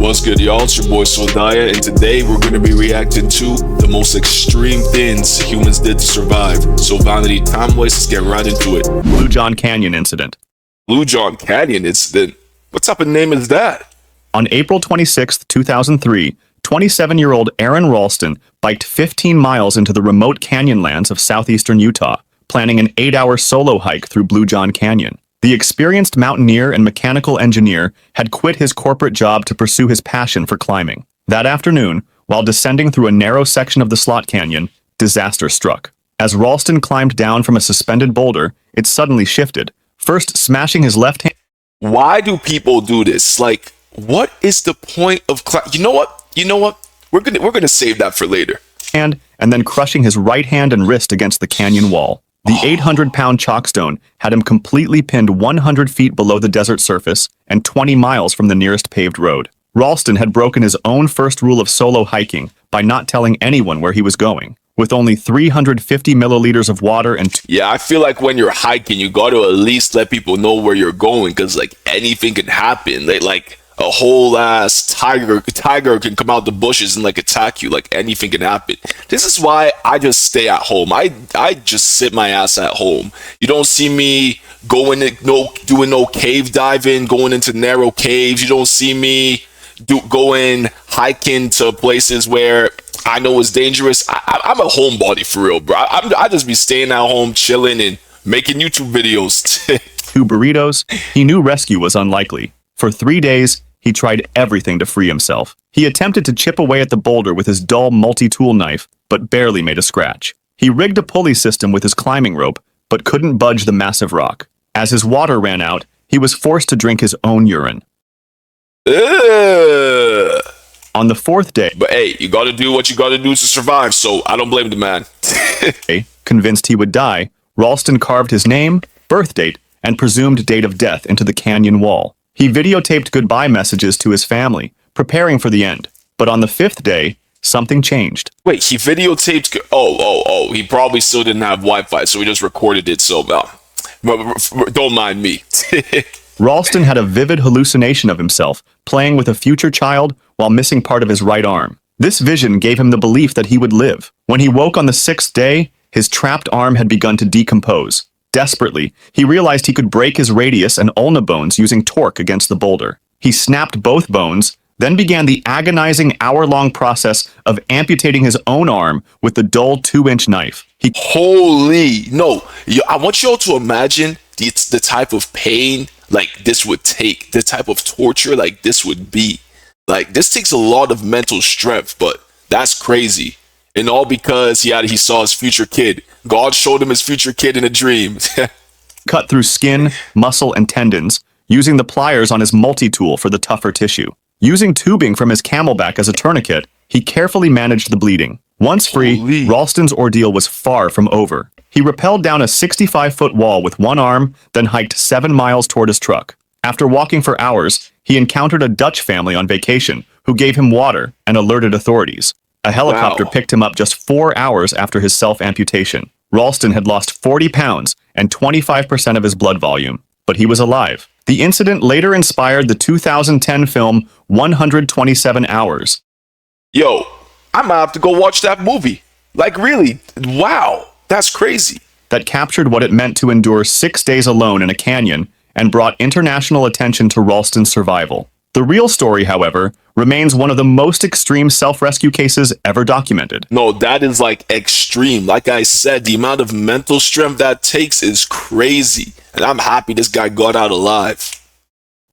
What's good, y'all? It's your boy Soldaya, and today we're going to be reacting to the most extreme things humans did to survive. So, vanity time waste, let's get right into it. Blue John Canyon incident. Blue John Canyon incident? What type of name is that? On April 26, 2003, 27-year-old Aaron Ralston biked 15 miles into the remote canyonlands of southeastern Utah, planning an 8-hour solo hike through Blue John Canyon. The experienced mountaineer and mechanical engineer had quit his corporate job to pursue his passion for climbing. That afternoon, while descending through a narrow section of the Slot Canyon, disaster struck. As Ralston climbed down from a suspended boulder, it suddenly shifted, first smashing his left hand. Why do people do this? Like, what is the point of You know what? We're gonna save that for later. And then crushing his right hand and wrist against the canyon wall. The 800-pound chalkstone had him completely pinned 100 feet below the desert surface and 20 miles from the nearest paved road. Ralston had broken his own first rule of solo hiking by not telling anyone where he was going. With only 350 milliliters of water and... Yeah, I feel like when you're hiking, you got to at least let people know where you're going, because, like, anything can happen. Like a whole ass tiger can come out the bushes and like attack you. Like, anything can happen. This is why I just stay at home. I just sit my ass at home. You don't see me doing no cave diving, going into narrow caves. You don't see me going hiking to places where I know it's dangerous. I'm a homebody for real, bro. I just be staying at home, chilling and making YouTube videos. 2 burritos. He knew rescue was unlikely. For 3 days, he tried everything to free himself. He attempted to chip away at the boulder with his dull multi-tool knife, but barely made a scratch. He rigged a pulley system with his climbing rope, but couldn't budge the massive rock. As his water ran out, he was forced to drink his own urine. Ugh. On the 4th day... But hey, you gotta do what you gotta do to survive, so I don't blame the man. Convinced he would die, Ralston carved his name, birth date, and presumed date of death into the canyon wall. He videotaped goodbye messages to his family, preparing for the end. But on the 5th day, something changed. Wait, he videotaped... Oh, he probably still didn't have Wi-Fi, so he just recorded it, so... don't mind me. Ralston had a vivid hallucination of himself, playing with a future child while missing part of his right arm. This vision gave him the belief that he would live. When he woke on the 6th day, his trapped arm had begun to decompose. Desperately, he realized he could break his radius and ulna bones using torque against the boulder. He snapped both bones, then began the agonizing hour-long process of amputating his own arm with the dull 2-inch knife. Holy... No, I want y'all to imagine the type of pain like this would take, the type of torture like this would be. Like, this takes a lot of mental strength, but that's crazy. And all because he saw his future kid. God showed him his future kid in a dream. Cut through skin, muscle, and tendons, using the pliers on his multi-tool for the tougher tissue. Using tubing from his camelback as a tourniquet, he carefully managed the bleeding. Once free, Ralston's ordeal was far from over. He rappelled down a 65-foot wall with one arm, then hiked 7 miles toward his truck. After walking for hours, he encountered a Dutch family on vacation who gave him water and alerted authorities. A helicopter picked him up just 4 hours after his self-amputation. Ralston had lost 40 pounds and 25% of his blood volume, but he was alive. The incident later inspired the 2010 film 127 Hours. Yo, I might have to go watch that movie. Like, really? Wow, that's crazy. That captured what it meant to endure 6 days alone in a canyon and brought international attention to Ralston's survival. The real story, however, remains one of the most extreme self-rescue cases ever documented. No, that is like extreme. Like I said, the amount of mental strength that takes is crazy. And I'm happy this guy got out alive.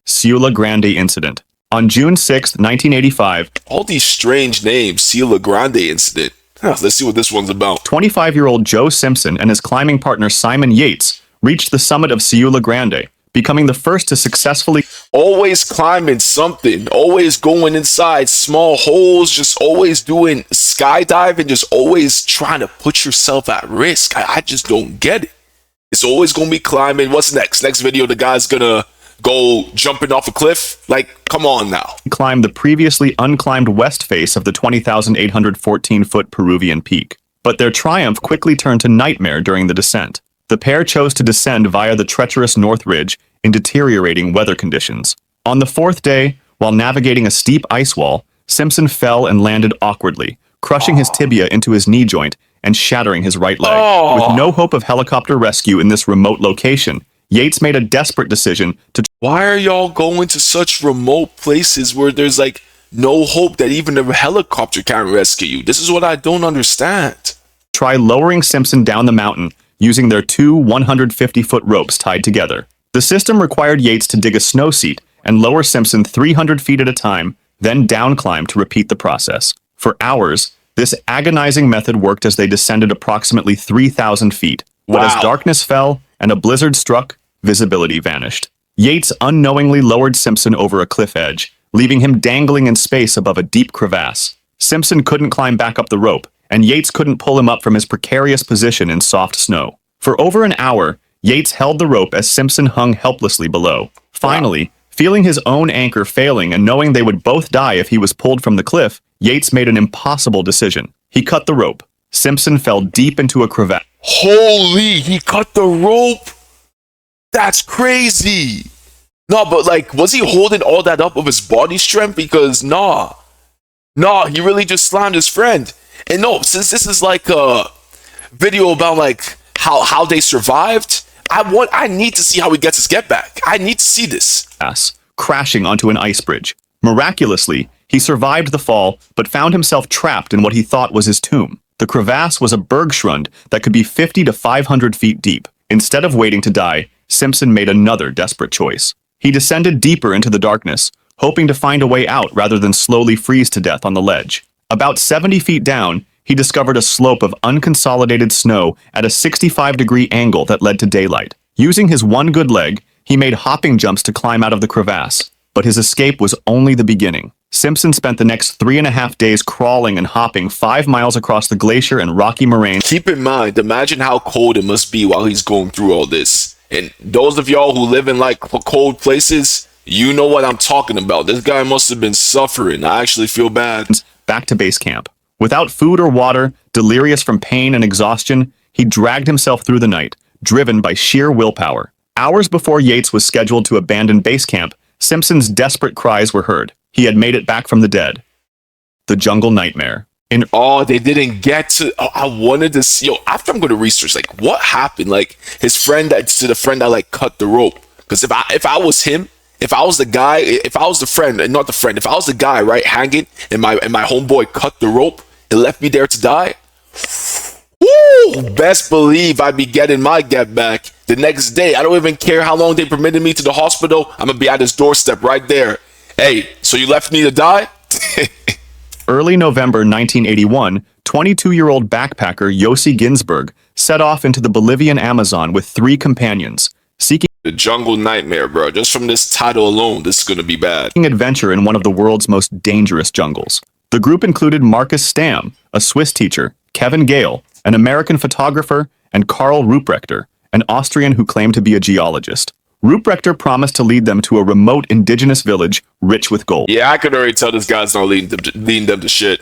Ciula Grande incident. On June 6, 1985... All these strange names. Ciula Grande incident. Let's see what this one's about. 25-year-old Joe Simpson and his climbing partner Simon Yates reached the summit of Ciula Grande, becoming the first to successfully... Always climbing something, always going inside small holes, just always doing skydiving, just always trying to put yourself at risk. I just don't get it. It's always going to be climbing. What's next? Next video, the guy's going to go jumping off a cliff? Like, come on now. Climbed the previously unclimbed west face of the 20,814-foot Peruvian peak. But their triumph quickly turned to nightmare during the descent. The pair chose to descend via the treacherous North Ridge in deteriorating weather conditions. On the 4th day, while navigating a steep ice wall, Simpson fell and landed awkwardly, crushing his tibia into his knee joint and shattering his right leg. With no hope of helicopter rescue in this remote location, Yates made a desperate decision to Why are y'all going to such remote places where there's like no hope that even a helicopter can rescue you? This is what I don't understand. try lowering Simpson down the mountain using their two 150-foot ropes tied together. The system required Yates to dig a snow seat and lower Simpson 300 feet at a time, then down climb to repeat the process. For hours, this agonizing method worked as they descended approximately 3,000 feet. But as Wow. darkness fell and a blizzard struck, visibility vanished. Yates unknowingly lowered Simpson over a cliff edge, leaving him dangling in space above a deep crevasse. Simpson couldn't climb back up the rope, and Yates couldn't pull him up from his precarious position in soft snow. For over an hour, Yates held the rope as Simpson hung helplessly below. Finally, feeling his own anchor failing and knowing they would both die if he was pulled from the cliff, Yates made an impossible decision. He cut the rope. Simpson fell deep into a crevasse. Holy, he cut the rope. That's crazy. No, but like, was he holding all that up of his body strength? Because nah, he really just slammed his friend. And no, since this is like a video about like how they survived, I need to see how he gets his get back. I need to see this. Crashing onto an ice bridge. Miraculously, he survived the fall, but found himself trapped in what he thought was his tomb. The crevasse was a bergschrund that could be 50 to 500 feet deep. Instead of waiting to die, Simpson made another desperate choice. He descended deeper into the darkness, hoping to find a way out rather than slowly freeze to death on the ledge. About 70 feet down, he discovered a slope of unconsolidated snow at a 65-degree angle that led to daylight. Using his one good leg, he made hopping jumps to climb out of the crevasse. But his escape was only the beginning. Simpson spent the next 3.5 days crawling and hopping 5 miles across the glacier and rocky moraine. Keep in mind, imagine how cold it must be while he's going through all this. And those of y'all who live in like cold places, you know what I'm talking about. This guy must have been suffering. I actually feel bad. Back to base camp. Without food or water, delirious from pain and exhaustion, he dragged himself through the night, driven by sheer willpower. Hours before Yates was scheduled to abandon base camp, Simpson's desperate cries were heard. He had made it back from the dead. The jungle nightmare. Oh, they didn't get to. Oh, I wanted to see. Yo, after I'm going to research, like, what happened? Like, his friend that like cut the rope. Because if I was him, if I was the guy, if I was the friend, and not the friend, if I was the guy, right, hanging, and my homeboy cut the rope and left me there to die, woo! Best believe I'd be getting my get back the next day. I don't even care how long they permitted me to the hospital. I'm gonna be at his doorstep right there. Hey, so you left me to die? Early November 1981, 22-year-old backpacker Yossi Ginsberg set off into the Bolivian Amazon with 3 companions, seeking The jungle nightmare, bro. Just from this title alone, this is gonna be bad. adventure in one of the world's most dangerous jungles. The group included Marcus Stam, a Swiss teacher, Kevin Gale, an American photographer, and Karl Ruprechter, an Austrian who claimed to be a geologist. Ruprechter promised to lead them to a remote indigenous village rich with gold. Yeah, I could already tell this guy's not leading them to shit.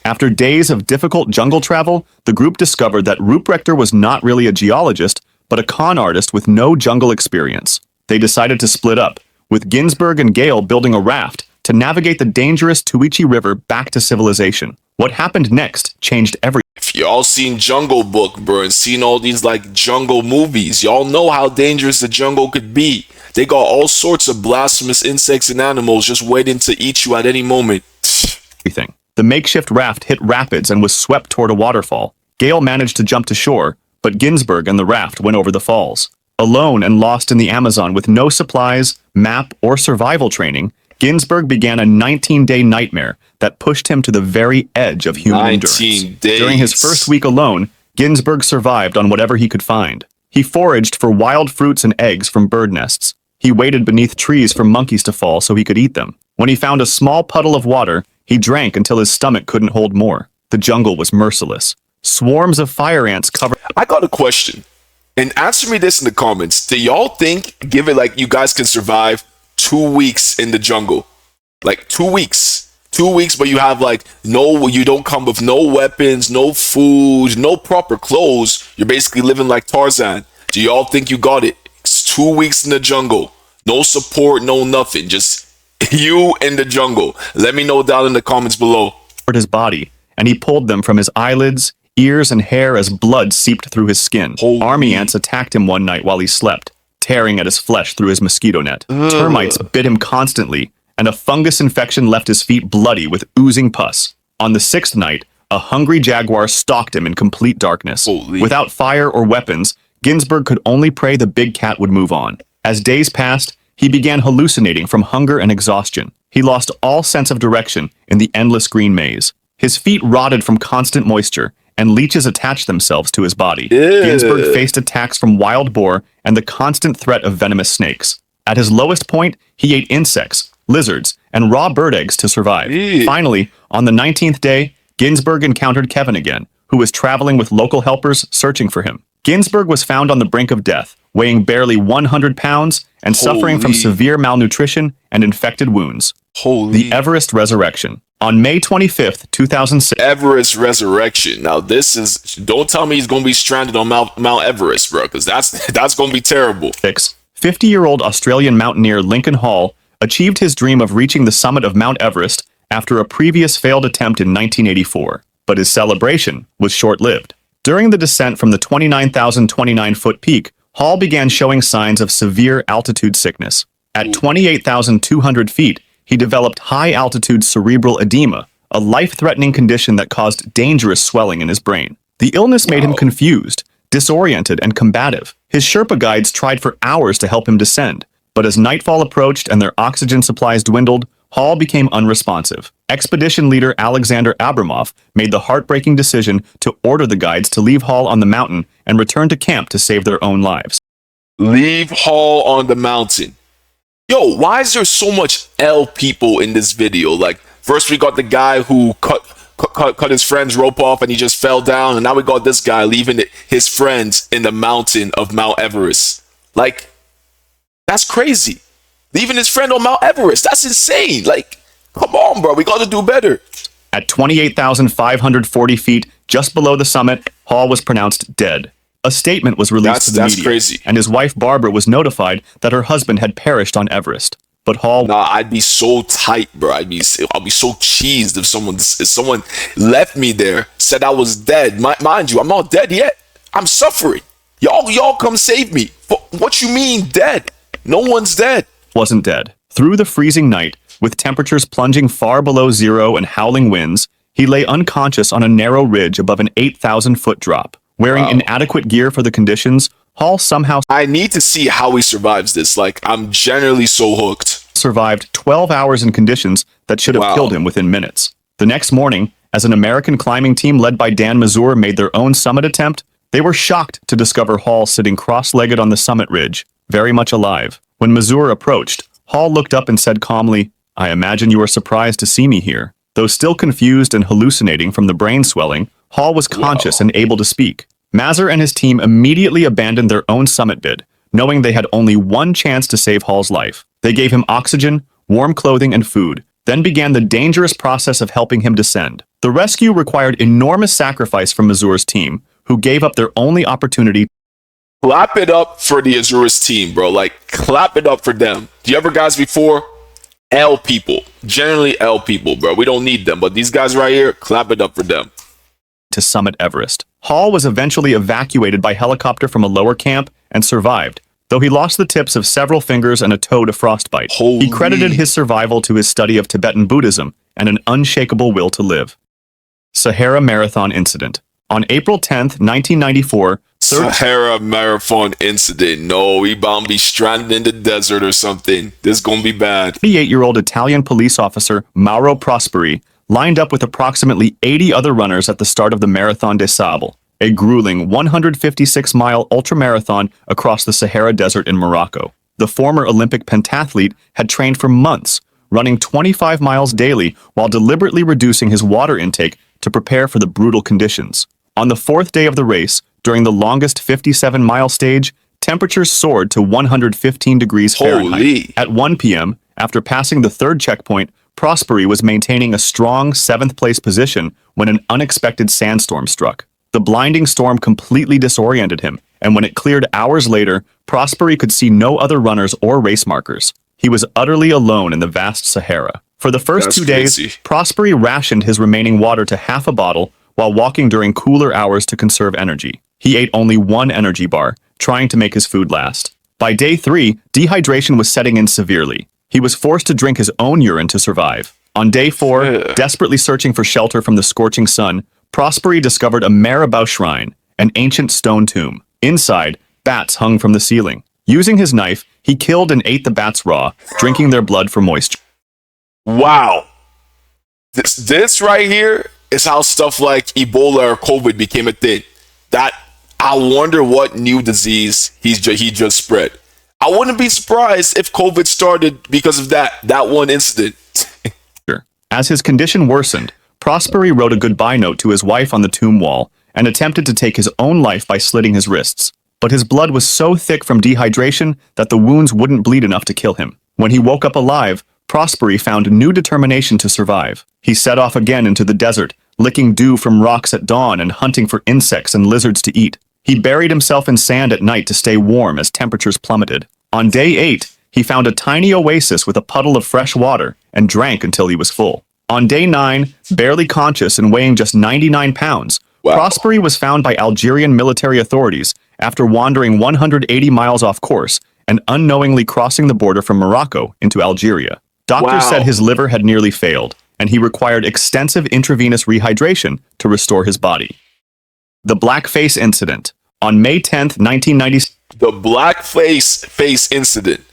After days of difficult jungle travel, the group discovered that Ruprechter was not really a geologist, but a con artist with no jungle experience. They decided to split up, with Ginsberg and Gale building a raft to navigate the dangerous Tuichi River back to civilization. What happened next changed everything. If y'all seen Jungle Book, bro, and seen all these like jungle movies, y'all know how dangerous the jungle could be. They got all sorts of blasphemous insects and animals just waiting to eat you at any moment. The makeshift raft hit rapids and was swept toward a waterfall. Gale managed to jump to shore, but Ginsberg and the raft went over the falls. Alone and lost in the Amazon with no supplies, map, or survival training, Ginsberg began a 19-day nightmare that pushed him to the very edge of human 19 endurance. days. During his first week alone, Ginsberg survived on whatever he could find. He foraged for wild fruits and eggs from bird nests. He waited beneath trees for monkeys to fall so he could eat them. When he found a small puddle of water, he drank until his stomach couldn't hold more. The jungle was merciless. Swarms of fire ants covered. I got a question, and answer me this in the comments. Do y'all think, given like you guys can survive 2 weeks in the jungle, like 2 weeks? 2 weeks, but you have like you don't come with no weapons, no food, no proper clothes. You're basically living like Tarzan. Do y'all think you got it? It's 2 weeks in the jungle, no support, no nothing, just You in the jungle. Let me know down in the comments below. His body, and he pulled them from his eyelids, ears, and hair as blood seeped through his skin. Holy. Army ants attacked him one night while he slept, tearing at his flesh through his mosquito net. Termites bit him constantly, and a fungus infection left his feet bloody with oozing pus. On the sixth night, a hungry jaguar stalked him in complete darkness. Holy. Without fire or weapons, Ginsburg could only pray the big cat would move on. As days passed, he began hallucinating from hunger and exhaustion. He lost all sense of direction in the endless green maze. His feet rotted from constant moisture, and leeches attached themselves to his body. Ew. Ginsburg faced attacks from wild boar and the constant threat of venomous snakes. At his lowest point, he ate insects, lizards, and raw bird eggs to survive. Ew. Finally, on the 19th day, Ginsburg encountered Kevin again, who was traveling with local helpers searching for him. Ginsburg was found on the brink of death, weighing barely 100 pounds and suffering from Holy. severe malnutrition and infected wounds. Holy. The Everest Resurrection. On May 25th, 2006, Everest Resurrection. Now this is, don't tell me he's gonna be stranded on Mount Everest, bro, because that's gonna be terrible. 50-year-old Australian mountaineer Lincoln Hall achieved his dream of reaching the summit of Mount Everest after a previous failed attempt in 1984, but his celebration was short-lived. During the descent from the 29,029-foot peak, Hall began showing signs of severe altitude sickness. At 28,200 feet, he developed high-altitude cerebral edema, a life-threatening condition that caused dangerous swelling in his brain. The illness made him confused, disoriented, and combative. His Sherpa guides tried for hours to help him descend, but as nightfall approached and their oxygen supplies dwindled, Hall became unresponsive. Expedition leader Alexander Abramoff made the heartbreaking decision to order the guides to leave Hall on the mountain and return to camp to save their own lives. Leave Hall on the mountain. Yo, why is there so much L people in this video? Like, first we got the guy who cut his friend's rope off and he just fell down, and now we got this guy leaving his friends in the mountain of Mount Everest. Like, that's crazy. Leaving his friend on Mount Everest. That's insane. Like, come on, bro. We got to do better. At 28,540 feet, just below the summit, Hall was pronounced dead. A statement was released to the That's media, crazy. and his wife Barbara was notified that her husband had perished on Everest. But Hall Nah, I'd be so tight, bro. I'll be so cheesed if someone left me there, said I was dead. Mind you, I'm not dead yet. I'm suffering. Y'all come save me. What you mean dead? No one's dead. wasn't dead. Through the freezing night, with temperatures plunging far below zero and howling winds, he lay unconscious on a narrow ridge above an 8,000-foot drop. Wearing inadequate gear for the conditions, Hall somehow I need to see how he survives this. Like, I'm generally so hooked. survived 12 hours in conditions that should have killed him within minutes. The next morning, as an American climbing team led by Dan Mazur made their own summit attempt, they were shocked to discover Hall sitting cross-legged on the summit ridge, very much alive. When Mazur approached, Hall looked up and said calmly, "I imagine you are surprised to see me here." Though still confused and hallucinating from the brain swelling, Hall was conscious and able to speak. Mazur and his team immediately abandoned their own summit bid, knowing they had only one chance to save Hall's life. They gave him oxygen, warm clothing, and food, then began the dangerous process of helping him descend. The rescue required enormous sacrifice from Mazur's team, who gave up their only opportunity. Clap it up for the Azurus team, bro. Like, clap it up for them. Do you ever guys before? L people. Generally L people, bro. We don't need them. But these guys right here, clap it up for them. To summit Everest. Hall was eventually evacuated by helicopter from a lower camp and survived, though he lost the tips of several fingers and a toe to frostbite. Holy. He credited his survival to his study of Tibetan Buddhism and an unshakable will to live. Sahara Marathon Incident. On April 10th, 1994, Sahara Marathon Incident. No, we bound to be stranded in the desert or something. This gonna be bad. 38-year-old Italian police officer Mauro Prosperi lined up with approximately 80 other runners at the start of the Marathon des Sables, a grueling 156-mile ultramarathon across the Sahara Desert in Morocco. The former Olympic pentathlete had trained for months, running 25 miles daily while deliberately reducing his water intake to prepare for the brutal conditions. On the fourth day of the race, during the longest 57-mile stage, temperatures soared to 115 degrees Fahrenheit. Holy. At 1 p.m., after passing the third checkpoint, Prosperi was maintaining a strong seventh-place position when an unexpected sandstorm struck. The blinding storm completely disoriented him, and when it cleared hours later, Prosperi could see no other runners or race markers. he was utterly alone in the vast Sahara. For the first That's 2 days, crazy. Prosperi rationed his remaining water to half a bottle while walking during cooler hours to conserve energy. He ate only one energy bar, trying to make his food last. By day 3, dehydration was setting in severely. He was forced to drink his own urine to survive. On day 4, Yeah. desperately searching for shelter from the scorching sun, Prosperi discovered a Marabou shrine, an ancient stone tomb. Inside, bats hung from the ceiling. Using his knife, he killed and ate the bats raw, drinking their blood for moisture. Wow. This right here is how stuff like Ebola or COVID became a thing. That I wonder what new disease he just spread. I wouldn't be surprised if COVID started because of that one incident. As his condition worsened, Prosperi wrote a goodbye note to his wife on the tomb wall and attempted to take his own life by slitting his wrists. But his blood was so thick from dehydration that the wounds wouldn't bleed enough to kill him. When he woke up alive, Prosperi found new determination to survive. He set off again into the desert, licking dew from rocks at dawn and hunting for insects and lizards to eat. He buried himself in sand at night to stay warm as temperatures plummeted. On day 8, he found a tiny oasis with a puddle of fresh water and drank until he was full. On day 9, barely conscious and weighing just 99 pounds, Wow. Prosperi was found by Algerian military authorities after wandering 180 miles off course and unknowingly crossing the border from Morocco into Algeria. Doctors Wow. said his liver had nearly failed, and he required extensive intravenous rehydration to restore his body. The Blackface Incident. On May 10th, 1996, The face incident.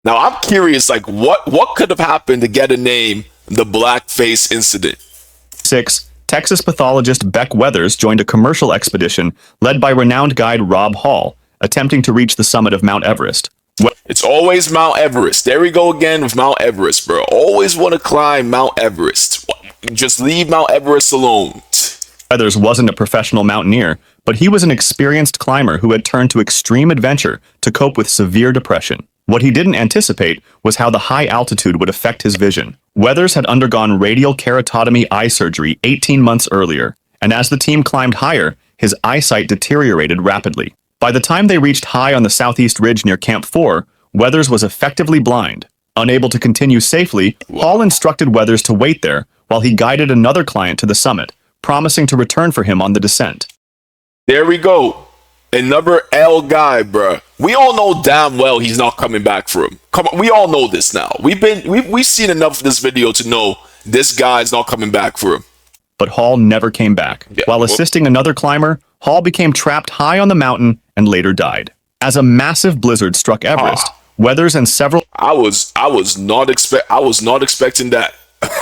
Now I'm curious, like what could have happened to get a name, the blackface incident? Texas pathologist Beck Weathers joined a commercial expedition led by renowned guide Rob Hall, attempting to reach the summit of Mount Everest. It's always Mount Everest. There we go again with Mount Everest, bro. Always want to climb Mount Everest. Just leave Mount Everest alone. Weathers wasn't a professional mountaineer, but he was an experienced climber who had turned to extreme adventure to cope with severe depression. What he didn't anticipate was how the high altitude would affect his vision. Weathers had undergone radial keratotomy eye surgery 18 months earlier, and as the team climbed higher, his eyesight deteriorated rapidly. By the time they reached high on the southeast ridge near Camp 4, Weathers was effectively blind. Unable to continue safely, Hall instructed Weathers to wait there while he guided another client to the summit, promising to return for him on the descent. There we go. Another L guy, bruh. We all know damn well he's not coming back for him. Come on, we all know this now. We've seen enough of this video to know this guy's not coming back for him. But Hall never came back. Yeah, While well- assisting another climber, Hall became trapped high on the mountain and later died. As a massive blizzard struck Everest, Weathers and several I was not expecting that.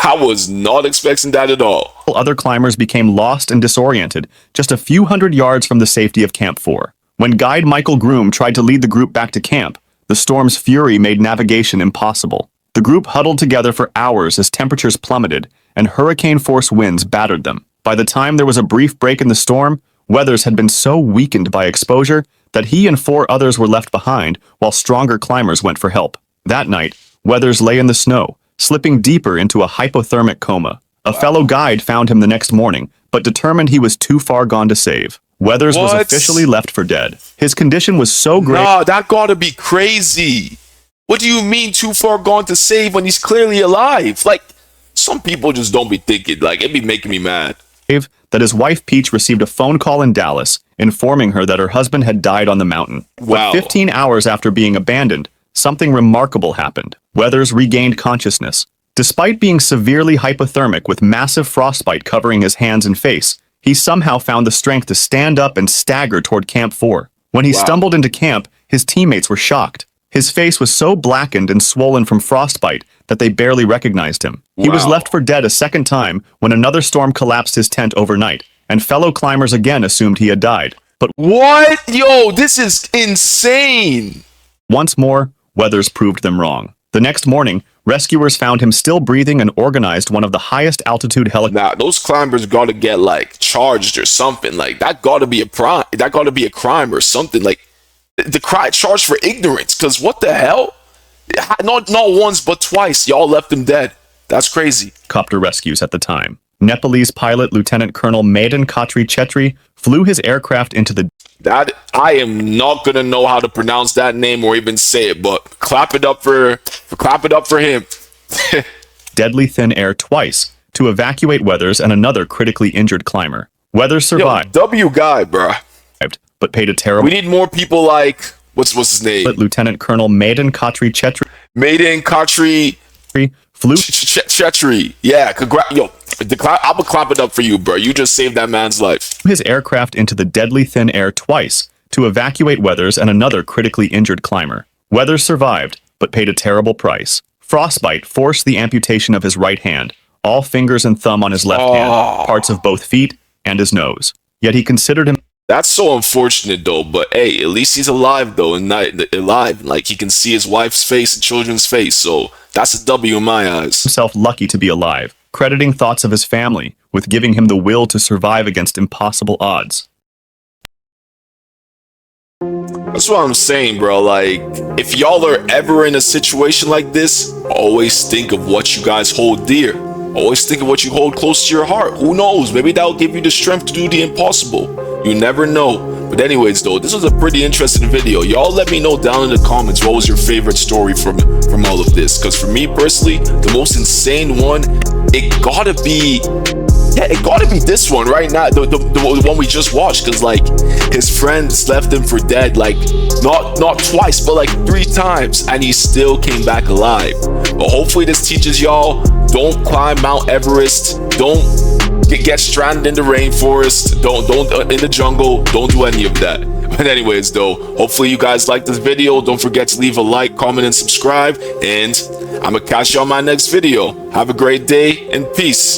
I was not expecting that at all. other climbers became lost and disoriented just a few hundred yards from the safety of Camp 4. When guide Michael Groom tried to lead the group back to camp, the storm's fury made navigation impossible. The group huddled together for hours as temperatures plummeted and hurricane-force winds battered them. By the time there was a brief break in the storm, Weathers had been so weakened by exposure that he and 4 others were left behind while stronger climbers went for help. That night, Weathers lay in the snow, slipping deeper into a hypothermic coma. A fellow guide found him the next morning, but determined he was too far gone to save. Weathers was What? officially left for dead. His condition was so grave Nah, that gotta be crazy. What do you mean too far gone to save when he's clearly alive? Like, some people just don't be thinking. Like, it be making me mad. that his wife Peach received a phone call in Dallas informing her that her husband had died on the mountain. Wow. But 15 hours after being abandoned, something remarkable happened. Weathers regained consciousness. Despite being severely hypothermic with massive frostbite covering his hands and face, he somehow found the strength to stand up and stagger toward Camp 4. When he Wow. stumbled into camp, his teammates were shocked. His face was so blackened and swollen from frostbite that they barely recognized him. He was Wow. left for dead a second time when another storm collapsed his tent overnight, and fellow climbers again assumed he had died. But What? Yo, this is insane. once more, Weathers proved them wrong. The next morning, rescuers found him still breathing and organized one of the highest altitude helicopters. Nah, those climbers gotta get like charged or something. Like that gotta be a crime. That gotta be a crime or something. Like the cry charged for ignorance. Cause what the hell? Not once but twice. Y'all left him dead. That's crazy. Rescues at the time. Nepalese pilot Lieutenant Colonel Madan Khatri Chetri flew his aircraft into the That I am not gonna know how to pronounce that name or even say it, but clap it up for him. deadly thin air twice to evacuate Weathers and another critically injured climber. Weathers Yo, survived, W guy, bruh. but paid a We terrible need more people like what's his name? Lieutenant Colonel Madan Khatri Chetri Maiden Khatri flew Chetri. Yeah, yo, I'm gonna clap it up for you, bro. You just saved that man's life. his aircraft into the deadly thin air twice to evacuate Weathers and another critically injured climber. Weathers survived, but paid a terrible price. Frostbite forced the amputation of his right hand, all fingers and thumb on his left hand, parts of both feet, and his nose. Yet he considered That's so unfortunate though, but hey, at least he's alive though, and not alive. Like he can see his wife's face and children's face, so that's a W in my eyes. himself lucky to be alive, crediting thoughts of his family with giving him the will to survive against impossible odds. That's what I'm saying, bro. Like, if y'all are ever in a situation like this, always think of what you guys hold dear. Always think of what you hold close to your heart. Who knows? Maybe that'll give you the strength to do the impossible. You never know. But anyways, though, this was a pretty interesting video. Y'all let me know down in the comments what was your favorite story from all of this. Because for me personally, the most insane one, it gotta be this one right now, the one we just watched, because like his friends left him for dead, like not twice but like 3 times, and he still came back alive. But hopefully this teaches y'all, don't climb Mount Everest, don't get stranded in the rainforest, don't in the jungle, don't do any of that. But anyways though, hopefully you guys like this video. Don't forget to leave a like, comment, and subscribe, and I'm gonna catch you on my next video. Have a great day and peace.